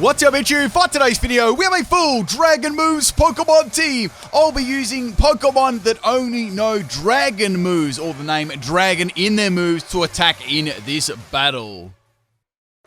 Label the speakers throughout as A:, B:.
A: What's up, YouTube? For today's video, we have a full Dragon Moves Pokemon team. I'll be using Pokemon that only know Dragon moves, or the name Dragon in their moves, to attack in this battle.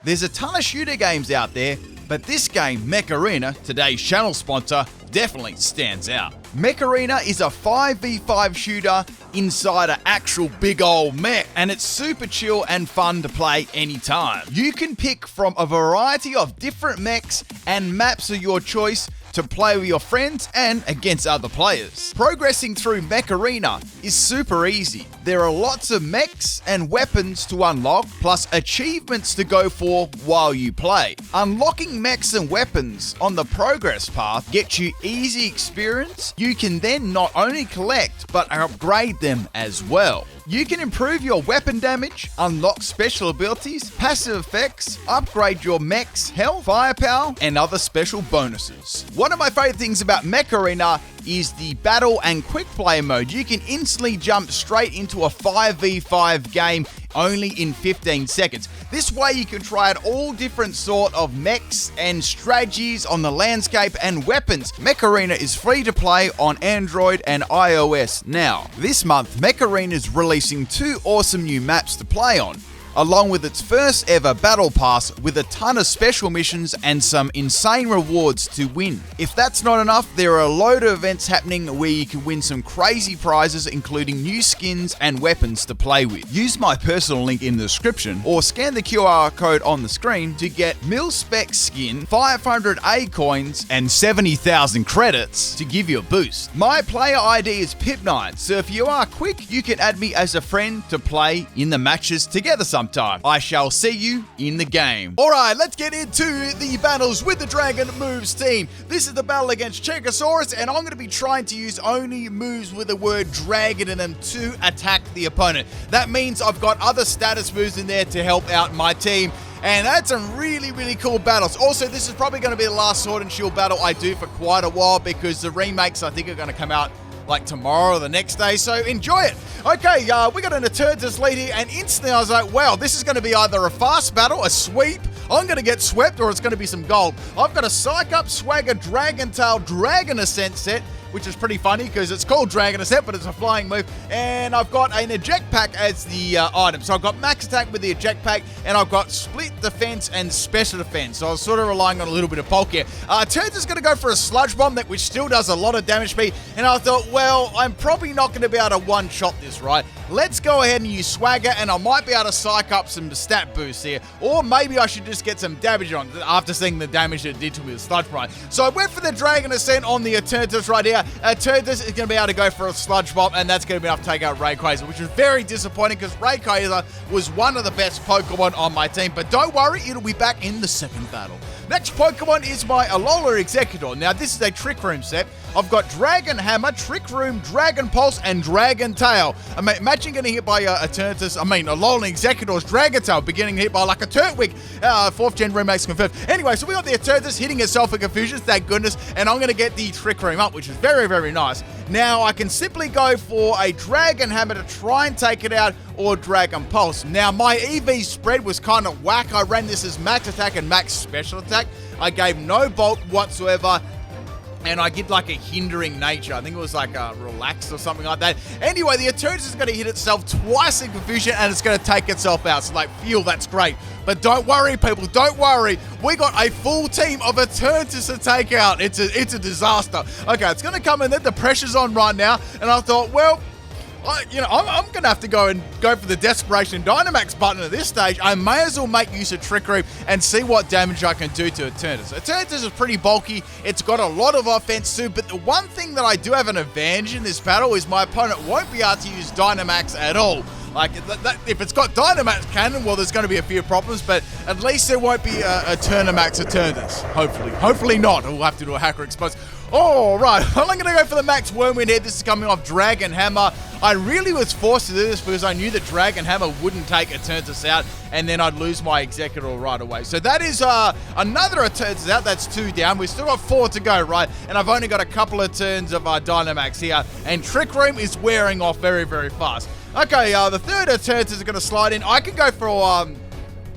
A: There's a ton of shooter games out there, but this game, Mecharina, today's channel sponsor, definitely stands out. Mecharina is a 5v5 shooter inside an actual big old mech, and it's super chill and fun to play anytime. You can pick from a variety of different mechs and maps of your choice to play with your friends and against other players. Progressing through Mecharina is super easy. There are lots of mechs and weapons to unlock, plus achievements to go for while you play. Unlocking mechs and weapons on the progress path gets you easy experience. You can then not only collect, but upgrade them as well. You can improve your weapon damage, unlock special abilities, passive effects, upgrade your mech's health, firepower, and other special bonuses. One of my favorite things about Mecharina is the battle and quick play mode. You can instantly jump straight into a 5v5 game only in 15 seconds. This way you can try out all different sort of mechs and strategies on the landscape and weapons. Mecharina is free to play on Android and iOS now. This month, Mecharina is releasing 2 awesome new maps to play on, along with its first ever battle pass with a ton of special missions and some insane rewards to win. If that's not enough, there are a load of events happening where you can win some crazy prizes, including new skins and weapons to play with. Use my personal link in the description or scan the QR code on the screen to get mil-spec skin, 500 A coins, and 70,000 credits to give you a boost. My player ID is Pip9, so if you are quick, you can add me as a friend to play in the matches together sometime. I shall see you in the game. Alright, let's get into the battles with the Dragon Moves team. This is the battle against Cichosaurus, and I'm going to be trying to use only moves with the word Dragon in them to attack the opponent. That means I've got other status moves in there to help out my team. And that's some really cool battles. Also, this is probably going to be the last Sword and Shield battle I do for quite a while, because the remakes I think are going to come out like tomorrow or the next day, so enjoy it. Okay, we got an Eternatus lead here, and instantly I was like, wow, this is going to be either a fast battle, a sweep, I'm going to get swept, or it's going to be some gold. I've got a Psych Up, Swagger, Dragon Tail, Dragon Ascent set, which is pretty funny because it's called Dragon Ascent, but it's a flying move. And I've got an Eject Pack as the item. So I've got Max Attack with the Eject Pack, and I've got Split Defense and Special Defense. So I was sort of relying on a little bit of bulk here. Turns is going to go for a Sludge Bomb, which still does a lot of damage to me. And I thought, well, I'm probably not going to be able to one-shot this, right? Let's go ahead and use Swagger, and I might be able to psych up some stat boosts here. Or maybe I should just get some damage on after seeing the damage it did to me with Sludge Bomb. So I went for the Dragon Ascent on the Eternatus right here. Eternatus is going to be able to go for a Sludge Bomb, and that's going to be enough to take out Rayquaza, which is very disappointing because Rayquaza was one of the best Pokemon on my team. But don't worry, it'll be back in the second battle. Next Pokemon is my Alola Exeggutor. Now, this is a Trick Room set. I've got Dragon Hammer, Trick Room, Dragon Pulse, and Dragon Tail. Imagine getting hit by Eternatus, Alola Exeggutor's Dragon Tail, beginning hit by like a Turtwig. 4th gen remakes confirmed. Anyway, so we got the Eternatus hitting itself for confusion, thank goodness, and I'm going to get the Trick Room up, which is very nice. Now, I can simply go for a Dragon Hammer to try and take it out, or Dragon Pulse. Now, my EV spread was kind of whack. I ran this as Max Attack and Max Special Attack. I gave no bulk whatsoever, and I get like a hindering nature. I think it was like a relaxed or something like that. Anyway, the Eternatus is going to hit itself twice in confusion, and it's going to take itself out. So like, phew, that's great. But don't worry, people, don't worry. We got a full team of Eternatus to take out. It's a disaster. Okay, it's going to come in there. The pressure's on right now, and I thought, well, I'm going to have to go for the Desperation Dynamax button at this stage. I may as well make use of Trick Room and see what damage I can do to Eternatus. Eternatus is pretty bulky. It's got a lot of offense too, but the one thing that I do have an advantage in this battle is my opponent won't be able to use Dynamax at all. Like, if it's got Dynamax Cannon, well, there's going to be a few problems, but at least there won't be a Turnamax Eternatus. Hopefully not. We'll have to do a Hacker Expose. All right, I'm going to go for the Max Wormwind here. This is coming off Dragon Hammer. I really was forced to do this because I knew that Dragon Hammer wouldn't take Eternatus out, and then I'd lose my Exeggutor right away. So that is another Eternatus out. That's 2 down. We've still got 4 to go, right? And I've only got a couple of turns of Dynamax here, and Trick Room is wearing off very fast. Okay, the third Eternatus is going to slide in. I can go for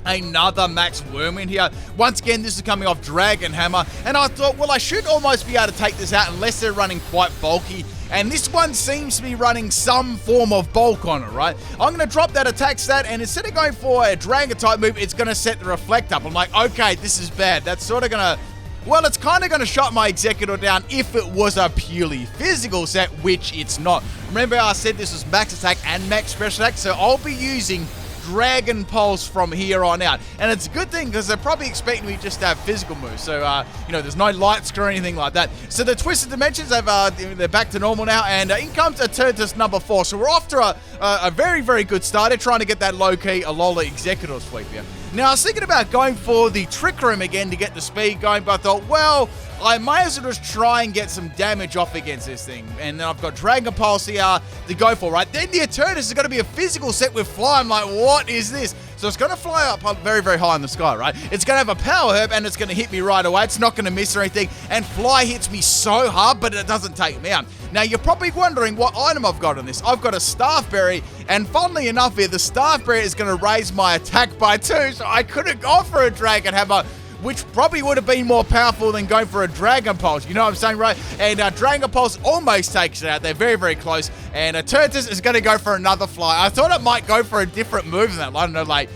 A: Another Max Worm in here. Once again, this is coming off Dragon Hammer, and I thought, well, I should almost be able to take this out unless they're running quite bulky, and this one seems to be running some form of bulk on it, right? I'm going to drop that attack stat, and instead of going for a Dragon type move, it's going to set the Reflect up. I'm like, okay, this is bad. That's sort of going to... Well, it's kind of going to shut my Executor down if it was a purely physical set, which it's not. Remember I said this was max attack and max special attack, so I'll be using Dragon Pulse from here on out. And it's a good thing because they're probably expecting me just to have physical moves. So, there's no light screw or anything like that. So the Twisted Dimensions, they're back to normal now. And in comes Eternatus number 4. So we're off to a very, very good start. They're trying to get that low-key Alola Executor sweep here. Now, I was thinking about going for the Trick Room again to get the speed going, but I thought, well, I might as well just try and get some damage off against this thing. And then I've got Dragon Pulse here to go for, right? Then the Eternatus is going to be a physical set with Fly. I'm like, what is this? So it's going to fly up very, very high in the sky, right? It's going to have a Power Herb, and it's going to hit me right away. It's not going to miss or anything. And Fly hits me so hard, but it doesn't take me out. Now, you're probably wondering what item I've got on this. I've got a Staff Berry, and funnily enough here, the Staff Berry is going to raise my attack by 2, so I could have gone for a Dragon Hammer, which probably would have been more powerful than going for a Dragon Pulse. You know what I'm saying, right? And Dragon Pulse almost takes it out. They're very, very close. And Eternatus is going to go for another Fly. I thought it might go for a different move than that. I don't know, like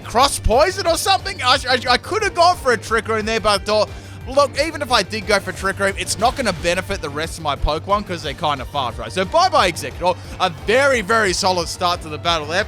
A: Cross Poison or something. I could have gone for a Trick Room there, but I thought, look, even if I did go for Trick Room, it's not going to benefit the rest of my Pokemon because they're kind of fast, right? So bye-bye, Executor. A very, very solid start to the battle there.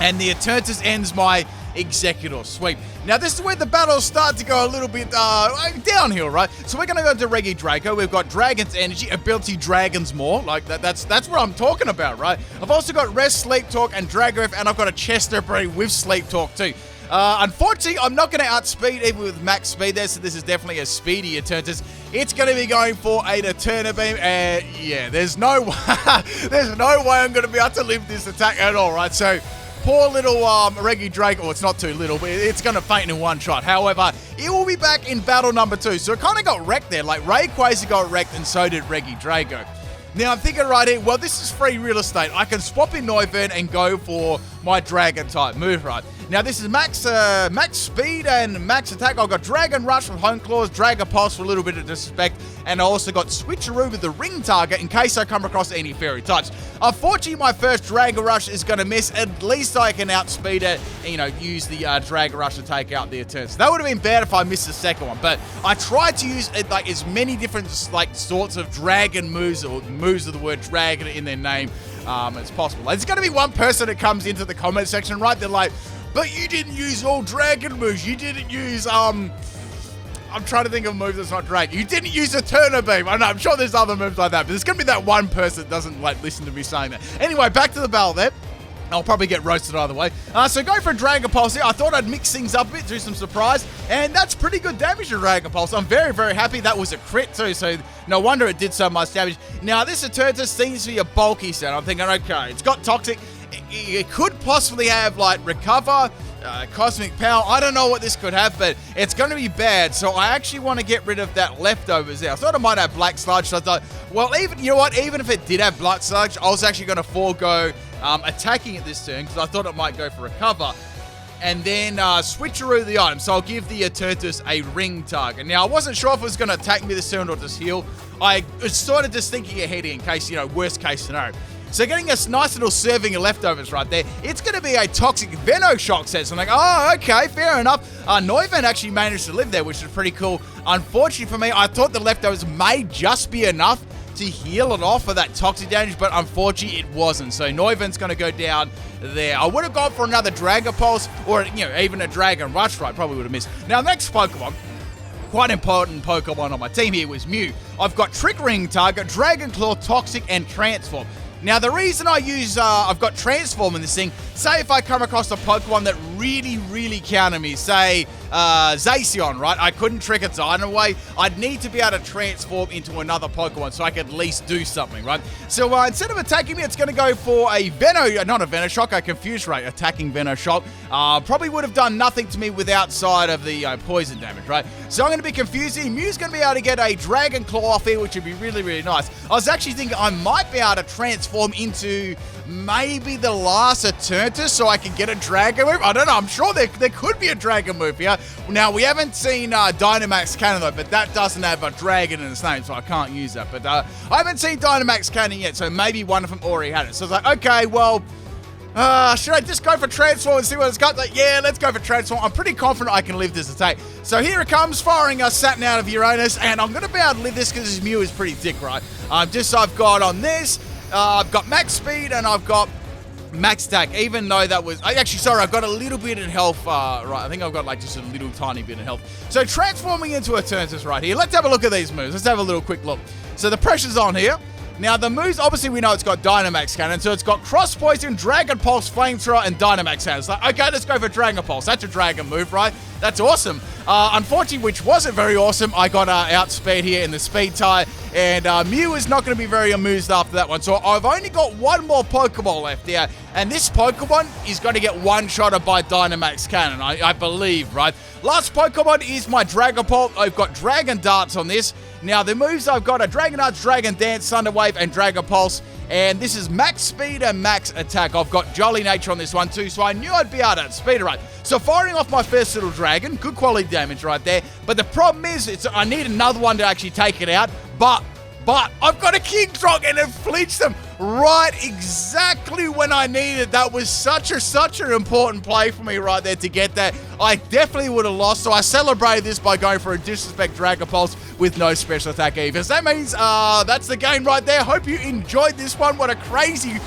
A: And the Eternatus ends my Executor sweep. Now, this is where the battles start to go a little bit downhill, right? So we're going to go to Regidrago. We've got Dragon's Energy, Ability Dragon's More. Like, that's what I'm talking about, right? I've also got Rest, Sleep Talk, and Dragorif, and I've got a Chester Berry with Sleep Talk, too. Unfortunately, I'm not going to outspeed even with max speed there, so this is definitely a speedy Eternatus. It's going to be going for a Eterna Beam, and yeah, there's no way I'm going to be able to live this attack at all, right? So, poor little Regidrago, it's not too little, but it's going to faint in one shot. However, it will be back in battle number 2, so it kind of got wrecked there. Like, Rayquaza got wrecked, and so did Regidrago. Now, I'm thinking right here, well, this is free real estate. I can swap in Noivern and go for my Dragon-type move, right? Now, this is max speed and max attack. I've got Dragon Rush with Home Claws, Dragon Pulse for a little bit of disrespect, and I also got Switcheroo with the Ring Target in case I come across any Fairy types. Unfortunately, my first Dragon Rush is going to miss. At least I can outspeed it and, use the Dragon Rush to take out the Eternatus. That would have been bad if I missed the second one, but I tried to use like as many different sorts of dragon moves or moves of the word dragon in their name as possible. There's going to be one person that comes into the comment section, right? They're like, but you didn't use all dragon moves. You didn't use, I'm trying to think of a move that's not dragon. You didn't use Eterna Beam. I know, I'm sure there's other moves like that, but there's going to be that one person that doesn't, listen to me saying that. Anyway, back to the battle there. I'll probably get roasted either way. So go for Dragon Pulse here. I thought I'd mix things up a bit, do some surprise, and that's pretty good damage to Dragon Pulse. I'm very, very happy. That was a crit too, so no wonder it did so much damage. Now, this Eternatus seems to be a bulky set. I'm thinking, okay, it's got Toxic. It could possibly have, Recover, Cosmic Power. I don't know what this could have, but it's going to be bad. So I actually want to get rid of that leftovers there. I thought it might have Black Sludge. So I thought, well, even if it did have Black Sludge, I was actually going to forego attacking it this turn because I thought it might go for Recover. And then Switcheroo the item. So I'll give the Eternatus a Ring Target. Now, I wasn't sure if it was going to attack me this turn or just heal. I was sort of just thinking ahead in case, worst case scenario. So getting a nice little serving of leftovers right there. It's going to be a Toxic Venoshock set. So I'm like, oh, okay, fair enough. Noivern actually managed to live there, which is pretty cool. Unfortunately for me, I thought the leftovers may just be enough to heal it off for that toxic damage, but unfortunately it wasn't. So Noivern's going to go down there. I would have gone for another Dragon Pulse or, even a Dragon Rush, right? Probably would have missed. Now, next Pokemon, quite important Pokemon on my team here was Mew. I've got Trick Ring Target, Dragon Claw, Toxic, and Transform. Now, the reason I use, I've got Transform in this thing, say if I come across a Pokemon that really, really counter me, say, Zacian, right? I couldn't trick its item away. I'd need to be able to transform into another Pokemon so I could at least do something, right? So, instead of attacking me, it's going to go for a not a Venoshock, a Confuse Ray, attacking Venoshock. Probably would have done nothing to me outside of the poison damage, right? So I'm going to be confusing. Mew's going to be able to get a Dragon Claw off here, which would be really, really nice. I was actually thinking I might be able to transform into maybe the last Eternatus so I can get a Dragon move. I don't know. know. I'm sure there could be a dragon move here. Now, we haven't seen Dynamax Cannon, though, but that doesn't have a dragon in its name, so I can't use that. But I haven't seen Dynamax Cannon yet, so maybe one of them already had it. So I was like, okay, well, should I just go for Transform and see what it's got? Like, yeah, let's go for Transform. I'm pretty confident I can live this attack. So here it comes, firing Satin out of Uranus, and I'm going to be able to live this because his Mew is pretty thick, right? Just I've got on this, I've got max speed, and I've got max attack, even though that was... Actually, sorry, I've got a little bit in health. Right, I think I've got like just a little tiny bit in health. So transforming into a Eternatus right here. Let's have a look at these moves. Let's have a little quick look. So the pressure's on here. Now, the moves, obviously, we know it's got Dynamax Cannon, so it's got Cross Poison, Dragon Pulse, Flamethrower, and Dynamax Cannon. It's like, okay, let's go for Dragon Pulse. That's a dragon move, right? That's awesome. Unfortunately, which wasn't very awesome, I got outspeed here in the speed tie, and Mew is not going to be very amused after that one. So I've only got one more Pokeball left here, and this Pokemon is going to get one-shotted by Dynamax Cannon, I believe, right? Last Pokemon is my Dragapult. I've got Dragon Darts on this. Now, the moves I've got are Dragon Darts, Dragon Dance, Thunder Wave, and Dragon Pulse. And this is max speed and max attack. I've got Jolly Nature on this one too, so I knew I'd be able to speed it right. So firing off my first little dragon, good quality damage right there. But the problem is, I need another one to actually take it out. But I've got a Kingdra and it flinched them right exactly when I needed. That was such an important play for me right there to get that. I definitely would have lost, so I celebrated this by going for a Disrespect Dragon Pulse with no special attack either. So that means that's the game right there. Hope you enjoyed this one. What a crazy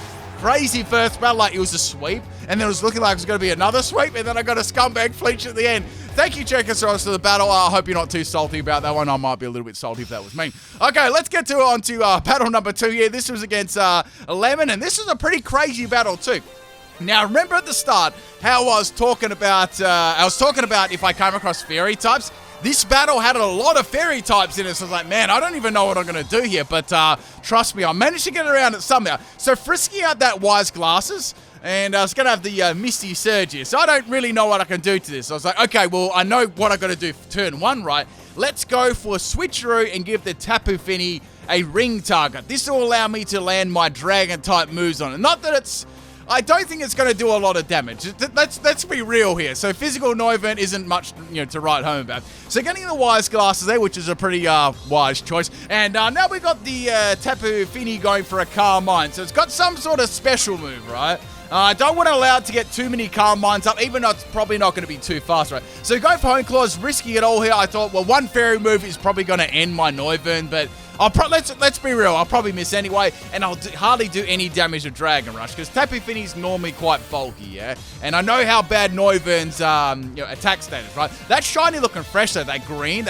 A: first battle. Like, it was a sweep, and then it was looking like it was going to be another sweep, and then I got a scumbag flinch at the end. Thank you, Cichosaurus, for the battle. I hope you're not too salty about that one. I might be a little bit salty if that was me. Okay, let's get on to battle number 2 here. This was against Lemon, and this was a pretty crazy battle too. Now, remember at the start how I was talking about if I came across fairy types. This battle had a lot of fairy types in it, so I was like, man, I don't even know what I'm going to do here, but trust me, I managed to get around it somehow. So Frisky had that Wise Glasses, and I was going to have the Misty Surge here, so I don't really know what I can do to this. So I was like, okay, well, I know what I got to do for turn 1, right? Let's go for Switcheroo and give the Tapu Fini a ring target. This will allow me to land my Dragon-type moves on it. Not that it's... I don't think it's going to do a lot of damage. Let's be real here. So physical Noivern isn't much, to write home about. So getting the Wise Glasses there, which is a pretty wise choice. And now we've got the Tapu Fini going for a Calm Mind. So it's got some sort of special move, right? I don't want to allow it to get too many Calm Minds up, even though it's probably not going to be too fast, right? So go for Hone Claws, risking it all here. I thought, well, one fairy move is probably going to end my Noivern, but let's be real, I'll probably miss anyway, and I'll hardly do any damage to Dragon Rush, because Tapu Fini's normally quite bulky, yeah? And I know how bad Noivern's attack status, right? That shiny looking fresh though, that green,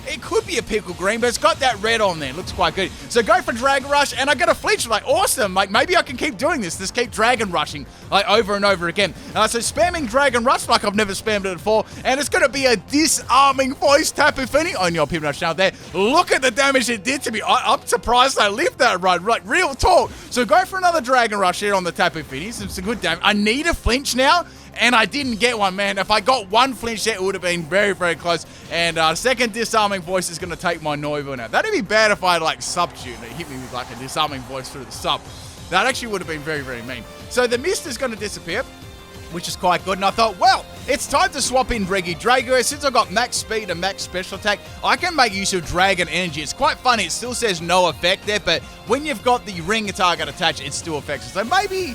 A: it could be a pickle green, but it's got that red on there. It looks quite good. So go for Dragon Rush, and I got a flinch. Like, awesome. Like, maybe I can keep doing this. Just keep Dragon Rushing, like, over and over again. So spamming Dragon Rush like I've never spammed it before. And it's going to be a disarming voice Tapu Fini. On your people out there. Look at the damage it did to me. I'm surprised I lived that run. Like, real talk. So go for another Dragon Rush here on the Tapu Fini. Some good damage. I need a flinch now. And I didn't get one, man. If I got one flinch there, it would have been very, very close. And second disarming voice is going to take my Noivern out. That'd be bad if I had, like, substitute and it hit me with, like, a disarming voice through the sub. That actually would have been very, very mean. So the mist is going to disappear, which is quite good. And I thought, well, it's time to swap in Regidrago. Since I've got max speed and max special attack, I can make use of Dragon Energy. It's quite funny. It still says no effect there, but when you've got the ring target attached, it still affects it. So maybe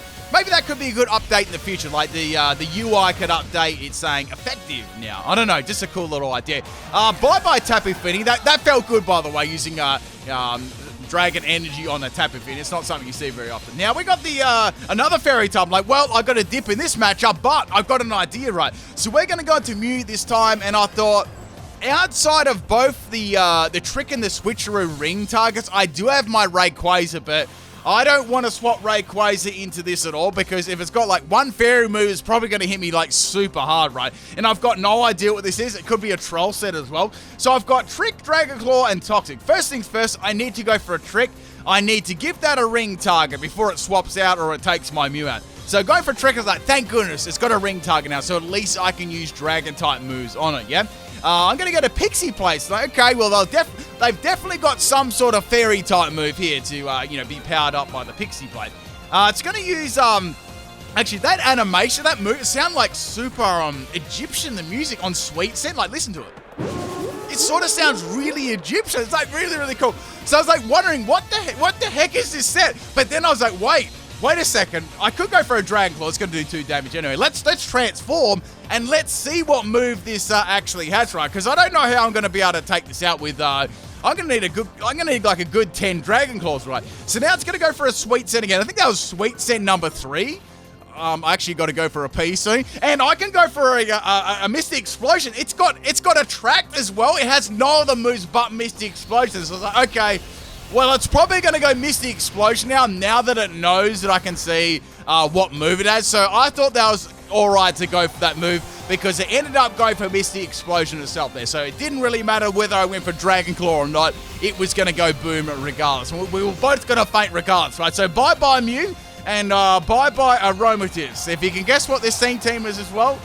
A: that could be a good update in the future. Like the UI could update it saying effective now. I don't know, just a cool little idea. Bye-bye Tapu Fini. That felt good, by the way, using Dragon Energy on the Tapu Fini. It's not something you see very often. Now, we got the another fairy type. Like, well, I got a dip in this matchup, but I've got an idea, right? So we're going to go to Mew this time, and I thought, outside of both the trick and the switcheroo ring targets, I do have my Rayquaza, but I don't want to swap Rayquaza into this at all, because if it's got like one fairy move, it's probably going to hit me like super hard, right? And I've got no idea what this is. It could be a troll set as well. So I've got Trick, Dragon Claw, and Toxic. First things first, I need to go for a Trick. I need to give that a ring target before it swaps out or it takes my Mew out. So going for Trick is like, thank goodness, it's got a ring target now, so at least I can use Dragon-type moves on it, yeah? I'm going to go to Pixie Place. Like, okay, well, they've definitely got some sort of fairy-type move here to, be powered up by the Pixie Plate. It's going to use Actually, that animation, that move, it sounded like super Egyptian, the music on Sweet Scent. Like, listen to it. It sort of sounds really Egyptian. It's like really, really cool. So I was like wondering, what the heck is this set? But then I was like, wait a second. I could go for a Dragon Claw. It's going to do 2 damage anyway. Let's transform and let's see what move this actually has, right? Because I don't know how I'm going to be able to take this out with. I'm gonna need like a good 10 Dragon Claws, right? So now it's gonna go for a Sweet Scent again. I think that was Sweet Scent number 3. I actually got to go for a P soon, and I can go for a Misty Explosion. It's got Attract as well. It has no other moves but Misty Explosion. So I was like, okay, well, it's probably going to go Misty Explosion now that it knows that I can see what move it has. So I thought that was all right to go for that move because it ended up going for Misty Explosion itself there. So it didn't really matter whether I went for Dragon Claw or not. It was going to go boom regardless. We were both going to faint regardless, right? So bye-bye Mew. And bye-bye Aromatisse. If you can guess what this team is as well,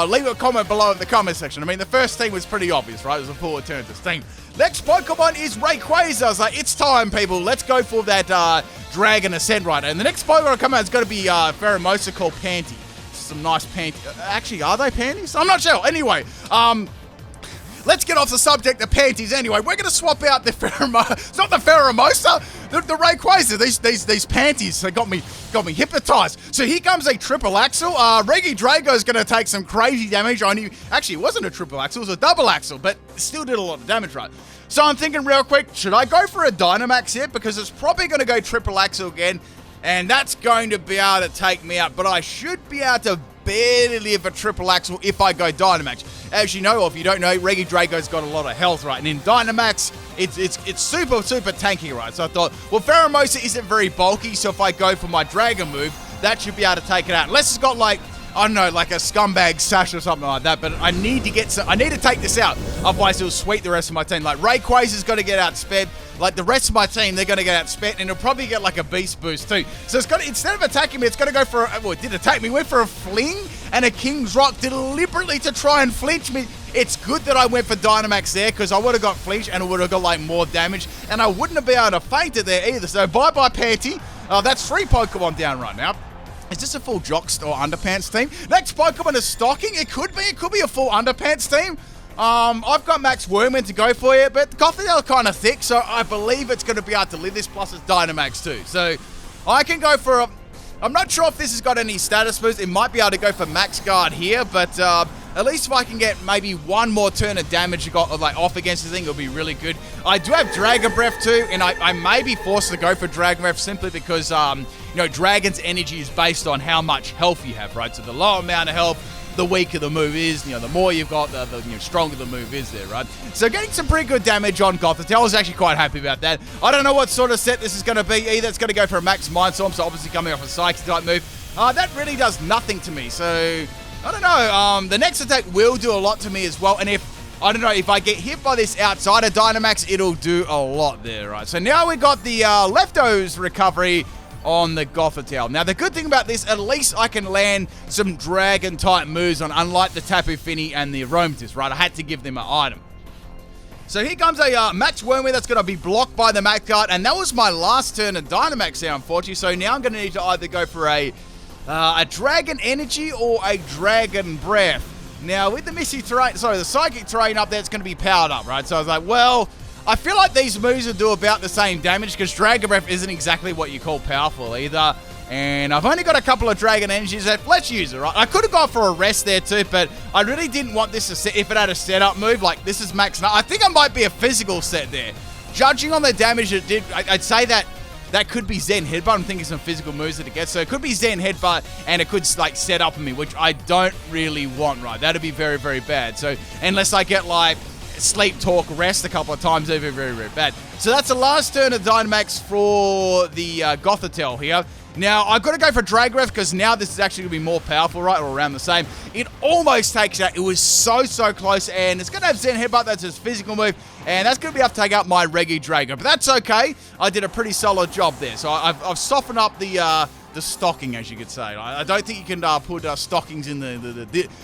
A: leave a comment below in the comment section. I mean, the first team was pretty obvious, right? It was a full Eternatus team. Next Pokemon is Rayquaza. I was like, it's time, people. Let's go for that Dragon Ascent Rider. And the next Pokemon to come out is going to be Pheromosa called Panty. Some nice panties. Actually, are they panties? I'm not sure. Anyway, let's get off the subject of panties anyway. We're going to swap out the Pheromosa. It's not the Pheromosa. The Rayquaza. These panties got me hypnotized. So here comes a triple axle. Reggie Drago is going to take some crazy damage on you. Actually, it wasn't a triple axle. It was a double axle, but still did a lot of damage, right? So I'm thinking real quick, should I go for a Dynamax here? Because it's probably going to go triple axle again, and that's going to be able to take me out. But I should be able to barely live a triple axle if I go Dynamax. As you know, or if you don't know, Reggie Drago's got a lot of health, right? And in Dynamax, it's super tanky, right? So I thought, well, Pheromosa isn't very bulky, so if I go for my Dragon move, that should be able to take it out. Unless it's got like, I don't know, like a Scumbag Sash or something like that. But I need to take this out. Otherwise, it'll sweep the rest of my team. Like, Rayquaza's got to get outsped. Like, the rest of my team, they're going to get outsped. And it'll probably get, like, a Beast Boost, too. So, instead of attacking me, it's going to go for it did attack me. It went for a Fling and a King's Rock deliberately to try and flinch me. It's good that I went for Dynamax there because I would have got flinched and it would have got, like, more damage. And I wouldn't have been able to feint it there either. So, bye-bye, Panty. That's 3 Pokemon down right now. Is this a full Jocks or Underpants team? Next Pokemon is Stocking. It could be a full Underpants team. I've got Max Wormwind to go for you, but Gothitelle kind of thick, so I believe it's going to be able to live this, plus it's Dynamax too. So I can go for a... I'm not sure if this has got any status boost. It might be able to go for Max Guard here, but at least if I can get maybe one more turn of damage off against the thing, it'll be really good. I do have Dragon Breath too, and I may be forced to go for Dragon Breath simply because, Dragon's energy is based on how much health you have, right? So the lower amount of health, the weaker the move is. The more you've got, the stronger the move is there, right? So getting some pretty good damage on Gothitelle. I was actually quite happy about that. I don't know what sort of set this is going to be either. It's going to go for a Max Mindstorm, so obviously coming off a Psychic type move. That really does nothing to me, so I don't know. The next attack will do a lot to me as well, and if I get hit by this outside of Dynamax, it'll do a lot there, right? So now we got the Leftos recovery on the Gothitelle. Now, the good thing about this, at least I can land some Dragon-type moves on, unlike the Tapu Fini and the Aromatisse, right? I had to give them an item. So here comes a Max Wormwind that's going to be blocked by the Max Guard, and that was my last turn of Dynamax there, unfortunately. So now I'm going to need to either go for a Dragon Energy or a Dragon Breath. Now, with the the Psychic Terrain up there, it's going to be powered up, right? So I was like, well, I feel like these moves will do about the same damage because Dragon Breath isn't exactly what you call powerful either. And I've only got a couple of Dragon Energies left. Let's use it, right? I could have gone for a Rest there too, but I really didn't want this to set if it had a setup move. Like, this is max. I think it might be a physical set there. Judging on the damage it did, I'd say that could be Zen Headbutt. I'm thinking some physical moves that it gets. So it could be Zen Headbutt, and it could, like, set up on me, which I don't really want, right? That'd be very, very bad. So unless I get, like, Sleep, Talk, Rest a couple of times, they're very, very, very bad. So that's the last turn of Dynamax for the Gothitelle here. Now, I've got to go for Dragon Breath because now this is actually going to be more powerful, right? Or around the same. It almost takes out. It was so close. And it's going to have Zen Headbutt. That's his physical move. And that's going to be able to take out my Reggie Drago. But that's okay. I did a pretty solid job there. So I've softened up the stocking, as you could say. I don't think you can put stockings in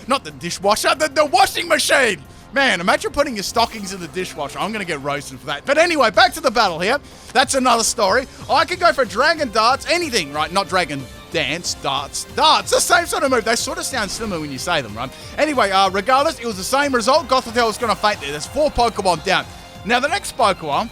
A: not the dishwasher, the washing machine. Man, imagine putting your stockings in the dishwasher. I'm going to get roasted for that. But anyway, back to the battle here. That's another story. I could go for Dragon Darts, anything, right? Not Dragon dance, darts. The same sort of move. They sort of sound similar when you say them, right? Anyway, regardless, it was the same result. Gothitelle was going to faint there. There's 4 Pokemon down. Now, the next Pokemon,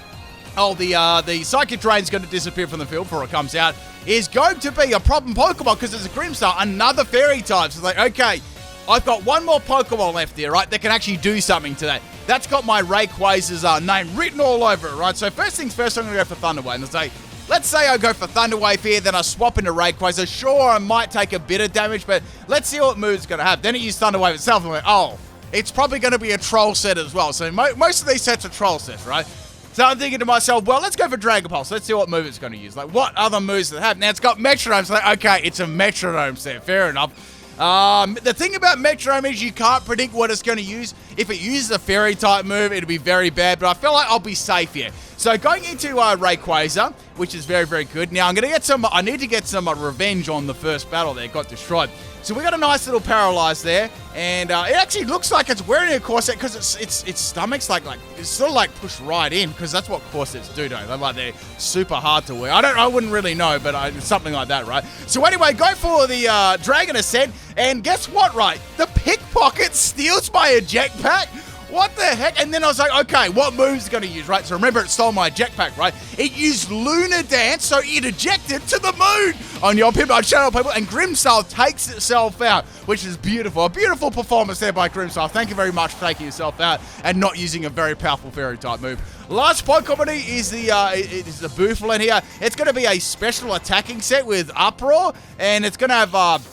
A: the Psychic Drain's going to disappear from the field before it comes out, is going to be a problem Pokemon because it's a Grimmsnarl, another Fairy type. So it's like, okay, I've got one more Pokemon left here, right, that can actually do something to that. That's got my Rayquaza's name written all over it, right? So first things first, I'm going to go for Thunder Wave. And it's like, let's say I go for Thunder Wave here, then I swap into Rayquaza. Sure, I might take a bit of damage, but let's see what move's going to have. Then it used Thunder Wave itself, and I'm like, oh, it's probably going to be a Troll set as well. So most of these sets are Troll sets, right? So I'm thinking to myself, well, let's go for Dragon Pulse. Let's see what move it's going to use. Like, what other moves does it have? Now, it's got Metronome. So, like, okay, it's a Metronome set. Fair enough. The thing about Metronome is you can't predict what it's going to use. If it uses a Fairy type move, it'll be very bad. But I feel like I'll be safe here. So going into Rayquaza, which is very, very good. Now, I'm going to get some... I need to get some revenge on the first battle that got destroyed. So we got a nice little Paralyze there, and it actually looks like it's wearing a corset because its stomach's like it's sort of like pushed right in, because that's what corsets do, don't they? They're super hard to wear. I wouldn't really know, but it's something like that, right? So anyway, go for the Dragon Ascent, and guess what, right? The Pickpocket steals my eject pack. What the heck? And then I was like, okay, what move's going to use, right? So remember, it stole my jetpack, right? It used Lunar Dance, so it ejected to the moon on your channel, people. And Grimmsnarl takes itself out, which is beautiful. A beautiful performance there by Grimmsnarl. Thank you very much for taking yourself out and not using a very powerful Fairy type move. Last Pokemon is the Bouffalant here. It's going to be a special attacking set with Uproar, and it's going to have...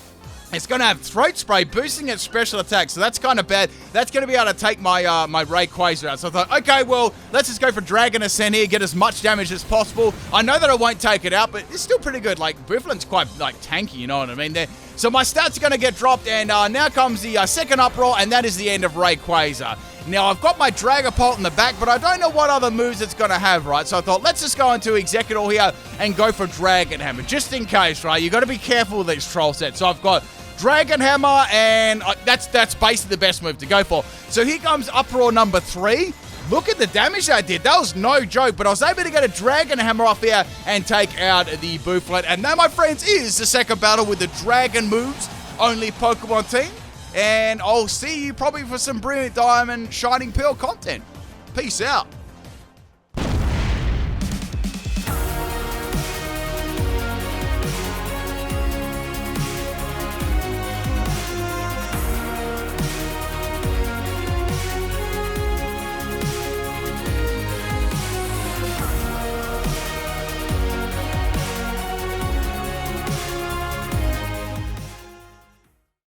A: It's going to have Throat Spray, boosting its special attack, so that's kind of bad. That's going to be able to take my my Rayquaza out. So I thought, okay, well, let's just go for Dragon Ascent here, get as much damage as possible. I know that I won't take it out, but it's still pretty good. Like, Bouffalant's quite, tanky, you know what I mean? So my stats are going to get dropped, and now comes the second Uproar, and that is the end of Rayquaza. Now, I've got my Dragapult in the back, but I don't know what other moves it's going to have, right? So I thought, let's just go into Exeggutor here and go for Dragon Hammer, just in case, right? You got to be careful with these troll sets. So I've got Dragon Hammer, and that's basically the best move to go for. So here comes Uproar number 3. Look at the damage that did. That was no joke, but I was able to get a Dragon Hammer off here and take out the Bouffalant. And that, my friends, is the second battle with the Dragon Moves only Pokemon team. And I'll see you probably for some Brilliant Diamond Shining Pearl content. Peace out.